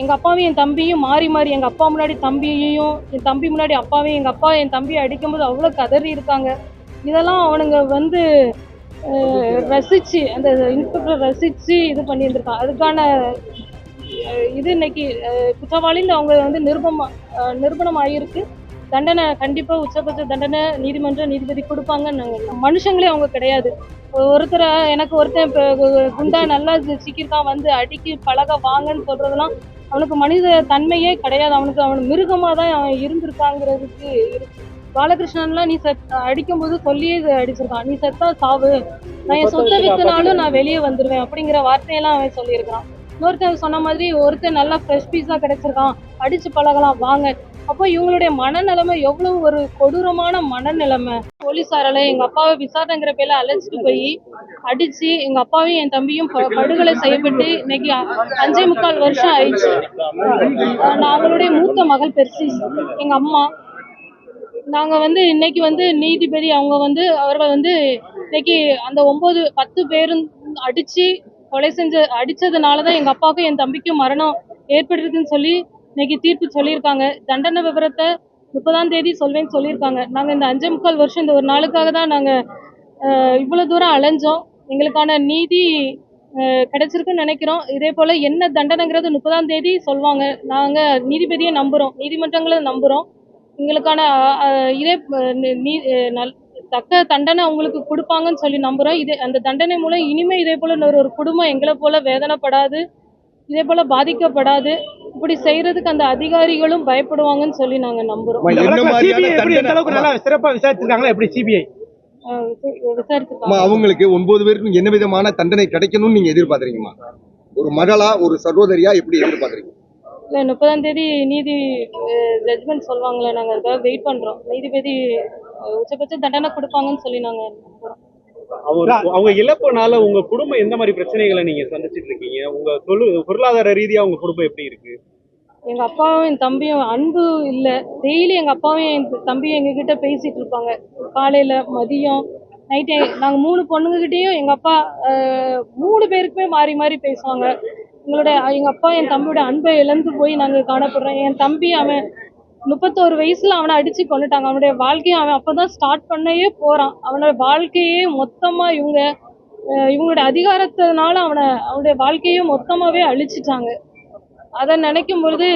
எங்க அப்பாவையும் என் தம்பியும் மாறி மாறி எங்க அப்பா முன்னாடி தம்பியையும், என் தம்பி முன்னாடி அப்பாவையும், எங்க அப்பா என் தம்பியை அடிக்கும்போது அவ்வளோ கதறி இருக்காங்க. இதெல்லாம் அவனுங்க வந்து ரசிச்சு, அந்த இன்ஸ்பெக்டர் ரசிச்சு இது பண்ணியிருந்திருக்கான். அதுக்கான இது இன்னைக்கு குற்றவாளின்னு அவங்க வந்து நிரூபணம் ஆகியிருக்கு. தண்டனை கண்டிப்பா உச்சபட்ச தண்டனை நீதிபதி கொடுப்பாங்கன்னு மனுஷங்களே அவங்க கிடையாது. எனக்கு ஒருத்தன் குண்டா நல்லா சிக்கியிருக்கான் வந்து அடிக்கி பழக வாங்கன்னு சொல்றதெல்லாம் அவனுக்கு மனித தன்மையே கிடையாது. அவன் மிருகமா தான் அவன் இருந்திருக்காங்கிறதுக்கு இருக்கு. பாலகிருஷ்ணன்லாம் நீ அடிக்கும்போது சொல்லியே அடிச்சிருக்கான், நீ செத்தா சாவு, நான் என் சொத்தை வித்தனாலும் நான் வெளியே வந்துடுவேன் அப்படிங்கிற வார்த்தையெல்லாம் அவன் சொல்லியிருக்கான். இன்னொருத்தன் சொன்ன மாதிரி ஒருத்தன் நல்லா ஃப்ரெஷ் பீஸா கிடைச்சிருக்கான், அடிச்சு பழகலாம் வாங்க. அப்போ இவங்களுடைய மனநிலைமை எவ்வளவு ஒரு கொடூரமான மனநிலைமை. போலீஸாரால எங்க அப்பாவை விசாரணைங்கிற பேர்ல அழைச்சிட்டு போய் அடிச்சு எங்க அப்பாவையும் என் தம்பியும் படுகொலை செய்யப்பட்டு இன்னைக்கு 5.25 வருஷம் ஆயிடுச்சு. அவங்களுடைய மூத்த மகள் பெர்சிஸ், எங்க அம்மா, நாங்க வந்து இன்னைக்கு வந்து நீதிபதி அவர்கள் வந்து இன்னைக்கு அந்த 10 பேரும் அடிச்சதுனாலதான் எங்க அப்பாவுக்கும் என் தம்பிக்கும் மரணம் ஏற்பட்டிருக்குன்னு சொல்லி இன்னைக்கு தீர்ப்பு சொல்லியிருக்காங்க. தண்டனை விவரத்தை 30ஆம் தேதி சொல்வேன்னு சொல்லியிருக்காங்க. நாங்க இந்த 5.25 வருஷம் இந்த ஒரு நாளுக்காக தான் நாங்க இவ்வளவு தூரம் அலைஞ்சோம். எங்களுக்கான நீதி கிடைச்சிருக்குன்னு நினைக்கிறோம். இதே போல என்ன தண்டனைங்கிறது 30ஆம் தேதி சொல்லுவாங்க. நாங்க நீதிபதியை நம்புறோம், நீதிமன்றங்களை நம்புறோம். எங்களுக்கான தக்க தண்டனை அவங்களுக்கு கொடுப்பாங்கன்னு சொல்லி நம்புறோம். அந்த தண்டனை மூலம் இனிமே இதே போல ஒரு குடும்பம் எங்களை போல வேதனைப்படாது, இதே போல பாதிக்கப்படாது. இப்படி செய்யறதுக்கு அந்த அதிகாரிகளும் பயப்படுவாங்கன்னு சொல்லி நாங்க நம்புறோம். சிறப்பா விசாரிச்சிருக்காங்களா? எப்படி சிபிஐ விசாரிச்சிருக்காங்க? அவங்களுக்கு 9 பேருக்கும் என்ன விதமான தண்டனை கிடைக்கணும்னு நீங்க எதிர்பார்க்கறீங்கம்மா? ஒரு மகளா, ஒரு சகோதரியா எப்படி எதிர்பார்க்கறீங்க? இல்லை, 30ஆம் தேதி நீதி ஜட்ஜ்மெண்ட் சொல்லுவாங்களே, நாங்கள் அதுக்காக வெயிட் பண்ணுறோம். நீதிபதி உச்சபட்ச தண்டனை கொடுப்பாங்கன்னு சொல்லி நாங்கள் நம்புகிறோம். அவங்க இழப்புனால உங்க குடும்பம் எந்த மாதிரி பிரச்சனைகளை நீங்க சந்திச்சுட்டு இருக்கீங்க? உங்க பொருளாதார ரீதியா உங்க குடும்பம் எப்படி இருக்கு? எங்க அப்பாவும் என் தம்பியும் அன்பு இல்லை. டெய்லி எங்க அப்பாவும் என் தம்பியும் எங்ககிட்ட பேசிட்டு இருப்பாங்க, காலையில மதியம் நைட்டு. நாங்கள் 3 பொண்ணுங்ககிட்டையும் எங்க அப்பா 3 பேருக்குமே மாறி மாறி பேசுவாங்க. எங்க அப்பா என் தம்பியோட அன்பை இழந்து போய் நாங்கள் காணப்படுறோம். என் தம்பி அவன் 31 வயசுல அவனை அடிச்சு கொண்டுட்டாங்க. அவனுடைய வாழ்க்கையை அவன் அப்பதான் ஸ்டார்ட் பண்ணவே போறான். அவனோட வாழ்க்கையே மொத்தமா இவங்களுடைய அதிகாரத்தினால அவனுடைய வாழ்க்கையே மொத்தமாவே அழிச்சிட்டாங்க. அதை நினைக்கும் பொழுது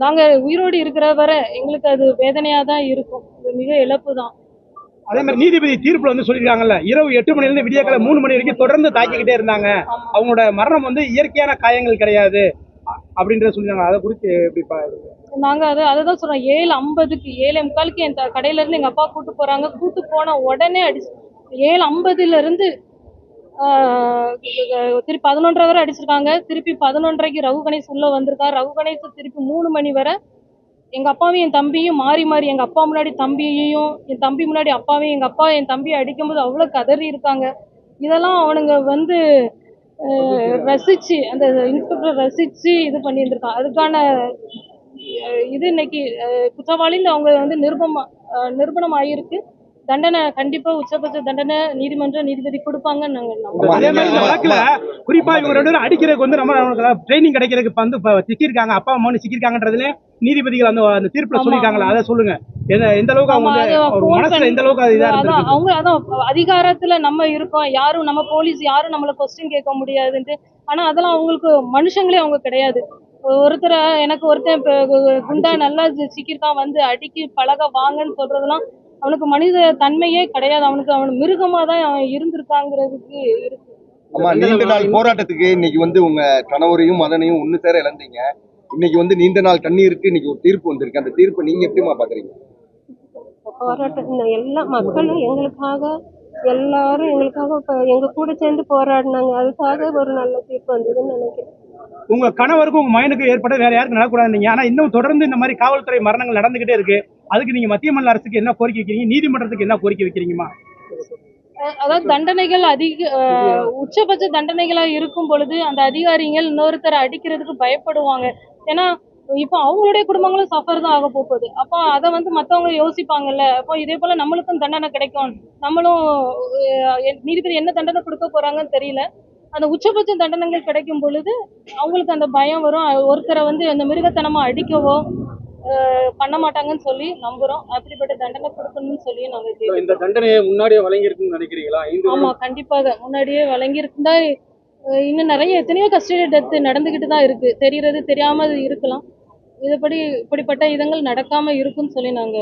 நாங்க உயிரோடு இருக்கிற வரை எங்களுக்கு அது வேதனையா தான் இருக்கும். மிக இழப்பு தான். அதே மாதிரி நீதிபதி தீர்ப்புல வந்து சொல்லிருக்காங்கல்ல, இரவு 8 மணில இருந்து விடியற்காலை 3 மணி வரைக்கும் தொடர்ந்து தாக்கிக்கிட்டே இருந்தாங்க, அவங்களோட மரணம் வந்து இயற்கையான காயங்கள் கிடையாது அப்படின்றத சொல்லிருக்காங்க. அதை குறித்து எப்படி நாங்க அதான் சொல்றோம். 7:50க்கு 7:45க்கு என் கடையில இருந்து எங்க அப்பா கூட்டு போன உடனே அடிச்சு 7:50ல இருந்து திருப்பி 11:30 வரை அடிச்சிருக்காங்க. திருப்பி 11:30க்கு ரகு கணேஷ் உள்ள வந்திருக்காரு. ரகு கணேஷ் திருப்பி 3 மணி வரை எங்க அப்பாவையும் என் தம்பியும் மாறி மாறி எங்க அப்பா முன்னாடி தம்பியையும், என் தம்பி முன்னாடி அப்பாவையும், எங்க அப்பா என் தம்பியை அடிக்கும்போது அவ்வளவு கதறி இருக்காங்க. இதெல்லாம் அவனுங்க வந்து ரசிச்சு, அந்த இன்ஸ்பெக்டர் ரசிச்சு இது பண்ணியிருந்திருக்கான். அதுக்கான இது இன்னைக்கு குற்றவாளின்னு அவங்க வந்து நிரூபணம் ஆகியிருக்கு. தண்டனை கண்டிப்பா உச்சபட்ச தண்டனை நீதிபதி கொடுப்பாங்கன்னு நாங்க நம்புறோம். அதே மாதிரி இந்த வழக்குல குறிப்பா இவங்க 2 பேரும் அடிக்கிறதுக்கு வந்து நம்ம ட்ரைனிங் கிடைக்கிறதுக்கு வந்து சிக்கிருக்காங்க, அப்பா அம்மா சிக்கிருக்காங்கன்றதுல நீதிபதிகள் அந்த தீர்ப்புல சொல்லிருக்காங்களா? அதை சொல்லுங்க. எந்த அளவுக்கு அவங்க மனசுல எந்த அளவுக்கு அவங்க அதான் அதிகாரத்துல நம்ம இருக்கோம், யாரும் நம்ம போலீஸ் யாரும் நம்மள கொஸ்டின் கேட்க முடியாதுன்ட்டு. ஆனா அதெல்லாம் அவங்களுக்கு மனுஷங்களே அவங்க கிடையாது. எனக்கு ஒருத்தன் குண்டா நல்லா சிக்கிருக்கான் வந்து அடிக்கி பழக வாங்கன்னு சொல்றதெல்லாம் அவனுக்கு மனித தன்மையே கிடையாது. அவன் மிருகமா தான் அவன் இருந்திருக்காங்கிறதுக்கு இருக்கு. ஆமா, நீண்ட நாள் போராட்டத்துக்கு இன்னைக்கு வந்து உங்க கணவரையும் மகனையும் ஒண்ணு சேர இழந்தீங்க. இன்னைக்கு வந்து நீண்ட நாள் கண்ணீருக்கு இன்னைக்கு ஒரு தீர்ப்பு வந்திருக்கு. அந்த தீர்ப்பு நீங்க எப்படிமா பாக்குறீங்க? போராட்டம் எல்லா மக்களும் எல்லாரும் எங்களுக்காக எங்க கூட சேர்ந்து போராடினாங்க. அதுக்காக ஒரு நல்ல தீர்ப்பு வந்ததுன்னு நினைக்கிறேன். உங்க கணவருக்கும் உங்க மகனுக்கும் ஏற்பட வேற யாருக்கும் நடக்கூடாது. ஆனா இன்னும் தொடர்ந்து இந்த மாதிரி காவல்துறை மரணங்கள் நடந்துகிட்டே இருக்கு. அதுக்கு நீங்க மத்திய மாநில அரசுக்கு என்ன கோரிக்கை வைக்கிறீங்க? நீதிமன்றத்துக்கு என்ன கோரிக்கை வைக்கிறீங்கம்மா? அதாவது தண்டனைகள் உச்சபட்ச தண்டனைகளா இருக்கும் பொழுது அந்த அதிகாரிகள் இன்னொருத்தரை அடிக்கிறதுக்கு பயப்படுவாங்க. ஏன்னா இப்போ அவங்களுடைய குடும்பங்களும் சஃபர் தான் ஆக போகுது. அப்போ அதை வந்து மற்றவங்க யோசிப்பாங்கல்ல. அப்போ இதே போல நம்மளுக்கும் தண்டனை கிடைக்கும், நம்மளும் நீதிபதி என்ன தண்டனை கொடுக்க போறாங்கன்னு தெரியல. அந்த உச்சபட்ச தண்டனைகள் கிடைக்கும் பொழுது அவங்களுக்கு அந்த பயம் வரும். ஒருத்தரை வந்து அந்த மிருகத்தனமா அடிக்கவோ பண்ண மாட்டாங்கன்னு சொல்லி நம்புறோம். அப்படிப்பட்ட தண்டனை கொடுக்கணும்னு சொல்லி நாங்க கேட்கிறோம். இந்த தண்டனையை முன்னாடியே வழங்கியிருக்குன்னு நினைக்கிறீங்களா? ஆமா, கண்டிப்பாக முன்னாடியே வழங்கியிருந்தா இன்னும் நிறைய எத்தனையோ கஸ்டடி டெத் நடந்துகிட்டு தான் இருக்கு. தெரியறது தெரியாம இருக்கலாம். இதுபடி இப்படிப்பட்ட இதங்கள் நடக்காம இருக்குன்னு சொல்லி நாங்க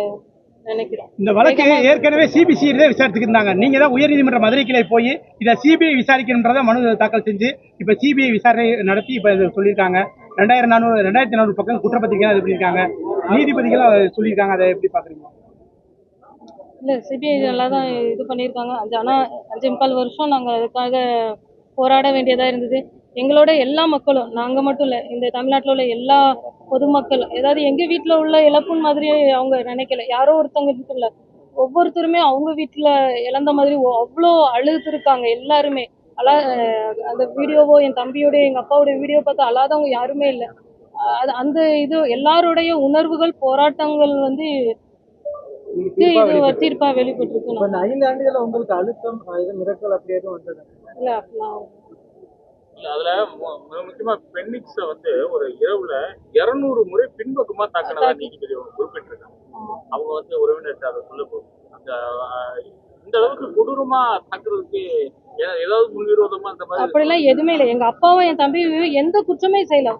நினைக்கிறோம். இந்த வழக்கு ஏற்கனவே சிபிசிஐடி தான் விசாரிச்சுட்டு இருந்தாங்க. நீங்க தான் உயர்நீதிமன்ற மதுரை கிளை போய் இதை சிபிஐ விசாரிக்கணும்ன்றத மனு தாக்கல் செஞ்சு இப்ப சிபிஐ விசாரணை நடத்தி இப்ப இதை சொல்லியிருக்காங்க. 2400 பக்கம் குற்றப்பத்திரிக்கை அது பண்ணியிருக்காங்க. நீதிபதிகள் சொல்லியிருக்காங்க. அதை எப்படி பாக்குறீங்க? இல்ல, சிபிஐ நல்லா தான் இது பண்ணியிருக்காங்க. ஆனா 5.25 வருஷம் நாங்க அதுக்காக போராட வேண்டியதா இருந்தது. எங்களோட எல்லா மக்களும், நாங்க மட்டும் இல்ல, இந்த தமிழ்நாட்டில் உள்ள எல்லா பொதுமக்கள், ஏதாவது எங்க வீட்டுல உள்ள இழப்புன்னு மாதிரியே அவங்க நினைக்கல. யாரோ ஒருத்தவங்க வீட்டுல ஒவ்வொருத்தருமே அவங்க வீட்டுல இழந்த மாதிரி அவ்வளோ அழுதுருக்காங்க எல்லாருமே. அந்த வீடியோவோ, என் தம்பியோட எங்க அப்பாவோட வீடியோ பார்த்து அழாதவங்க யாருமே இல்லை. அந்த இது எல்லாருடைய உணர்வுகள், போராட்டங்கள் வந்து இது தீர்ப்பா வெளிப்பட்டிருக்கு. 5 ஆண்டுகள உங்களுக்கு அழுத்தம் மிரட்டல் அப்படி எதுவும் வந்தது இல்ல? அப்படிலாம் அதுல முக்கியமா பெண்ணிக்ஸ வந்து ஒரு இரவுல 200 முறை பின்பக்கமா தாக்கினதா நீதிபதி குறிப்பிட்டிருக்காங்க. அவங்க வந்து உறவினர்கிட்ட அதை சொல்ல போகுது. அந்த இந்த அளவுக்கு கொடூரமா தாக்குறதுக்கு ஏதாவது முன்விரோதமா அந்த மாதிரி அப்படிலாம் எதுவுமே இல்லை. எங்க அப்பாவும் என் தம்பியும் எந்த குற்றமே செய்யல.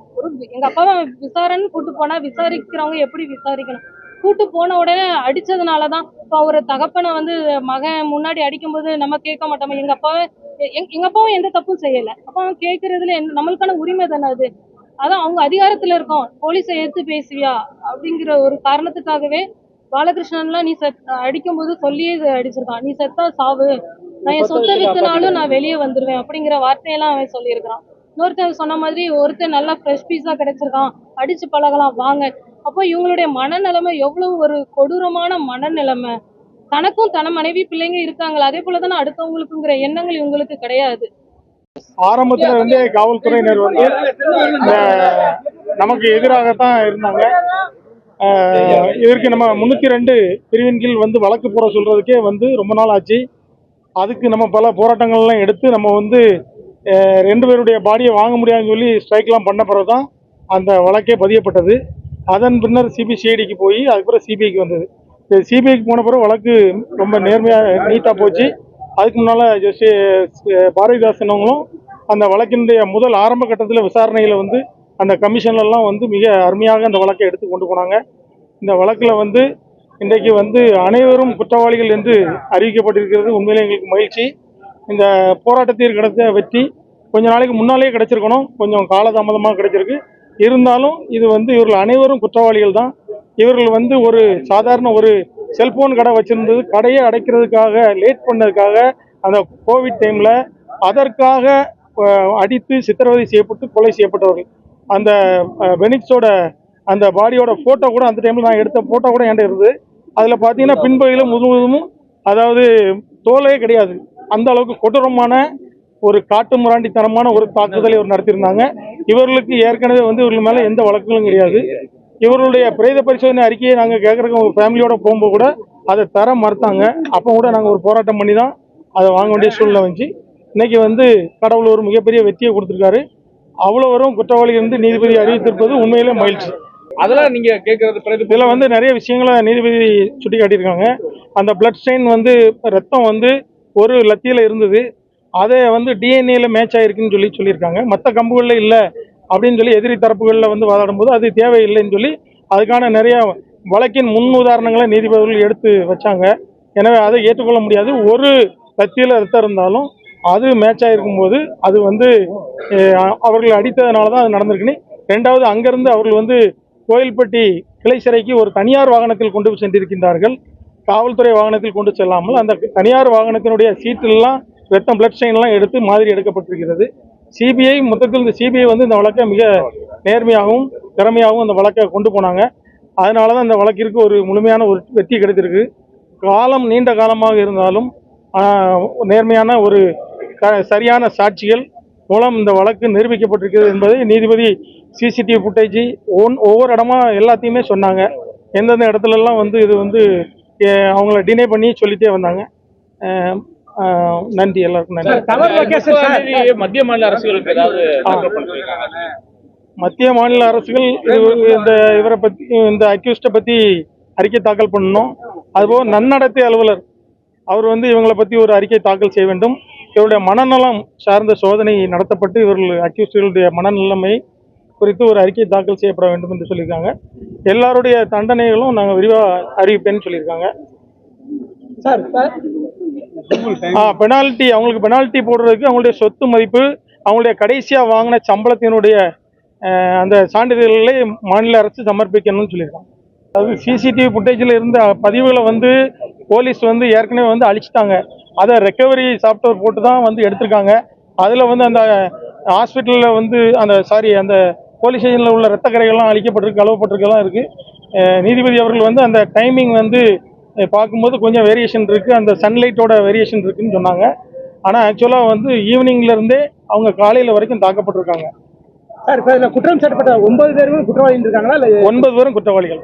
எங்க அப்பாவை விசாரணை கூட்டு போனா விசாரிக்கிறவங்க எப்படி விசாரிக்கணும்? கூட்டு போன உடனே அடிச்சதுனாலதான் இப்போ ஒரு தகப்பனை வந்து மகன் முன்னாடி அடிக்கும்போது நம்ம கேட்க மாட்டோமா? எங்க அப்பாவும் எந்த தப்பும் செய்யல. அப்ப அவன் கேட்கறதுல நம்மளுக்கான உரிமை தானே அது. அதான் அவங்க அதிகாரத்துல இருக்கோம், போலீஸை எடுத்து பேசுவியா அப்படிங்கிற ஒரு காரணத்துக்காகவே பாலகிருஷ்ணன்லாம் நீ அடிக்கும்போது சொல்லியே அடிச்சிருக்கான். நீ செத்தா சாவு, நான் என் சொத்தை வித்துனாலும் நான் வெளியே வந்துருவேன் அப்படிங்கிற வார்த்தையெல்லாம் அவன் சொல்லியிருக்கிறான். இன்னொருத்தர் சொன்ன மாதிரி ஒருத்தர் நல்லா ஃப்ரெஷ் பீஸா கிடைச்சிருக்கான், அடிச்சு பழகலாம் வாங்க. அப்போ இவங்களுடைய மனநிலைமை எவ்வளவு ஒரு கொடூரமான மனநிலைமை. தனக்கும் தன மனைவி பிள்ளைங்க இருக்காங்களா, அதே போலதானே அடுத்தவங்களுக்குங்கிற எண்ணங்கள் இவங்களுக்கு கிடையாது. ஆரம்பத்துல இருந்தே காவல்துறையினர் வந்து நமக்கு எதிராகத்தான் இருந்தாங்க. இதற்கு நம்ம 302 பிரிவின் கீழ் வந்து வழக்கு போட சொல்றதுக்கே வந்து ரொம்ப நாள் ஆச்சு. அதுக்கு நம்ம பல போராட்டங்கள்லாம் எடுத்து நம்ம வந்து 2 பேருடைய பாடியை வாங்க முடியாதுன்னு சொல்லி ஸ்ட்ரைக்லாம் பண்ண பிறகுதான் அந்த வழக்கே பதியப்பட்டது. அதன் பின்னர் சிபிசிஐடிக்கு போய் அதுக்கப்புறம் சிபிஐக்கு வந்தது. சிபிஐக்கு போன பிறகு வழக்கு ரொம்ப நேர்மையாக நீட்டாக போச்சு. அதுக்கு முன்னால் பாரதிதாசன் அவங்களும் அந்த வழக்கினுடைய முதல் ஆரம்ப கட்டத்தில் விசாரணையில் வந்து அந்த கமிஷன்லாம் வந்து மிக அருமையாக அந்த வழக்கை எடுத்து கொண்டு போனாங்க. இந்த வழக்கில் வந்து இன்றைக்கு வந்து அனைவரும் குற்றவாளிகள் என்று அறிவிக்கப்பட்டிருக்கிறது உண்மையிலே எங்களுக்கு மகிழ்ச்சி. இந்த போராட்டத்தில் கிடைத்த வெற்றி கொஞ்ச நாளைக்கு முன்னாலே கிடைச்சிருக்கணும், கொஞ்சம் காலதாமதமாக கிடைச்சிருக்கு. இருந்தாலும் இது வந்து இவர்கள் அனைவரும் குற்றவாளிகள் தான். இவர்கள் வந்து ஒரு சாதாரண ஒரு செல்போன் கடை வச்சிருந்தது, கடையை அடைக்கிறதுக்காக லேட் பண்ணதுக்காக அந்த கோவிட் டைமில் அதற்காக அடித்து சித்திரவதை செய்யப்பட்டு கொலை செய்யப்பட்டவர்கள். அந்த பெனிக்ஸோட அந்த பாடியோட ஃபோட்டோ கூட அந்த டைமில் நான் எடுத்த ஃபோட்டோ கூட என்கிட்ட இருந்தது. அதில் பார்த்தீங்கன்னா பின்பகுதியில் முழுவதும் அதாவது தோலே கிடையாது. அந்த அளவுக்கு கொடூரமான ஒரு காட்டு முராண்டித்தனமான ஒரு தாக்குதலை இவர் நடத்தியிருந்தாங்க. இவர்களுக்கு ஏற்கனவே வந்து இவர்கள் மேலே எந்த வழக்குகளும் கிடையாது. இவர்களுடைய பிரேத பரிசோதனை அறிக்கையை நாங்கள் கேட்குறதுக்கு உங்கள் ஃபேமிலியோட போகும்போது கூட அதை தர மறுத்தாங்க. அப்போ கூட நாங்கள் ஒரு போராட்டம் பண்ணி தான் அதை வாங்க வேண்டிய சூழ்நிலை வந்துச்சு. இன்னைக்கு வந்து கடவுள் ஒரு மிகப்பெரிய வெற்றியை கொடுத்துருக்காரு. அவ்வளோவரும் குற்றவாளிகள் வந்து நீதிபதி அறிவித்திருப்பது உண்மையிலே மகிழ்ச்சி. அதெல்லாம் நீங்க கேட்கறது இதில் வந்து நிறைய விஷயங்களை நீதிபதி சுட்டி காட்டியிருக்காங்க. அந்த பிளட் ஸ்டெயின் வந்து ரத்தம் வந்து ஒரு லத்தியில் இருந்தது, அதை வந்து டிஎன்ஏல மேட்ச் ஆயிருக்குன்னு சொல்லியிருக்காங்க. மற்ற கம்புகளில் இல்லை அப்படின்னு சொல்லி எதிரி தரப்புகளில் வந்து வாதாடும் போது அது தேவையில்லைன்னு சொல்லி அதுக்கான நிறைய வழக்கின் முன் உதாரணங்களை நீதிபதிகள் எடுத்து வச்சாங்க. எனவே அதை ஏற்றுக்கொள்ள முடியாது. ஒரு லத்தியில் ரத்தம் இருந்தாலும் அது மேட்ச் ஆகிருக்கும் போது அது வந்து அவர்கள் அடித்ததுனால தான் அது நடந்திருக்குன்னு. ரெண்டாவது, அங்கேருந்து அவர்கள் வந்து கோயில்பட்டி கிளை சிறைக்கு ஒரு தனியார் வாகனத்தில் கொண்டு சென்றிருக்கின்றார்கள். காவல்துறை வாகனத்தில் கொண்டு செல்லாமல் அந்த தனியார் வாகனத்தினுடைய சீட்டெல்லாம் ரத்தம் பிளட் ஸ்டெயின்லாம் எடுத்து மாதிரி எடுக்கப்பட்டிருக்கிறது. சிபிஐ மொத்தத்தில் இந்த சிபிஐ வந்து இந்த வழக்கை மிக நேர்மையாகவும் திறமையாகவும் அந்த வழக்கை கொண்டு போனாங்க. அதனால தான் இந்த வழக்கிற்கு ஒரு முழுமையான ஒரு வெற்றி கிடைத்திருக்கு. காலம் நீண்ட காலமாக இருந்தாலும் நேர்மையான ஒரு சரியான சாட்சிகள் மூலம் இந்த வழக்கு நிரூபிக்கப்பட்டிருக்கிறது என்பதை நீதிபதி சிசிடிவி ஃபுட்டேஜ் ஒவ்வொரு இடமா எல்லாத்தையுமே சொன்னாங்க. எந்தெந்த இடத்துலலாம் வந்து இது வந்து அவங்கள டினை பண்ணி சொல்லிட்டே வந்தாங்க. நன்றி, எல்லாருக்கும் நன்றி. டவர் லொகேஷன் சார் மத்திய மாநில அரசுகளுக்கு ஏதாவது தாக்கல் பண்ணிருக்காங்க? மத்திய மாநில அரசுகள் இவரை பற்றி, இந்த அக்யூஸ்டை பற்றி அறிக்கை தாக்கல் பண்ணணும். அதுபோக நன்னடத்தை அலுவலர் அவர் இவங்களை பற்றி ஒரு அறிக்கை தாக்கல் செய்ய வேண்டும். இவருடைய மனநலம் சார்ந்த சோதனை நடத்தப்பட்டு இவர்கள் அக்யூஸ்டுகளுடைய மனநிலைமை குறித்து ஒரு அறிக்கை தாக்கல் செய்யப்பட வேண்டும் என்று சொல்லியிருக்காங்க. எல்லாருடைய தண்டனைகளும் நாங்கள் விரிவாக அறிவிப்பேன்னு சொல்லியிருக்காங்க. சார் பெனால்ட்டி, அவங்களுக்கு பெனால்ட்டி போடுறதுக்கு அவங்களுடைய சொத்து மதிப்பு, அவங்களுடைய கடைசியாக வாங்கின சம்பளத்தினுடைய அந்த சான்றிதழ்களை மாநில அரசு சமர்ப்பிக்கணும்னு சொல்லியிருக்காங்க. அதாவது சிசிடிவி ஃபுட்டேஜில் இருந்த பதிவுகளை போலீஸ் ஏற்கனவே அழிச்சிட்டாங்க. அதை ரெக்கவரி சாஃப்ட்வேர் போட்டு தான் எடுத்திருக்காங்க. அதில் அந்த ஹாஸ்பிட்டலில் அந்த போலீஸ் ஸ்டேஷனில் உள்ள ரத்த கரைகள்லாம் அழிக்கப்பட்டிருக்கு, கழுவப்பட்டிருக்கெல்லாம் இருக்குது. நீதிபதி அவர்கள் அந்த டைமிங் பார்க்கும்போது கொஞ்சம் வேரியேஷன் இருக்குது, அந்த சன்லைட்டோட வேரியேஷன் இருக்குதுன்னு சொன்னாங்க. ஆனால் ஆக்சுவலாக ஈவினிங்லேருந்தே அவங்க காலையில் வரைக்கும் தாக்கப்பட்டிருக்காங்க. சார், குற்றம் சாட்டப்பட்ட 9 பேரும் குற்றவாளிகள் இருக்காங்களா? 9 பேரும் குற்றவாளிகள்.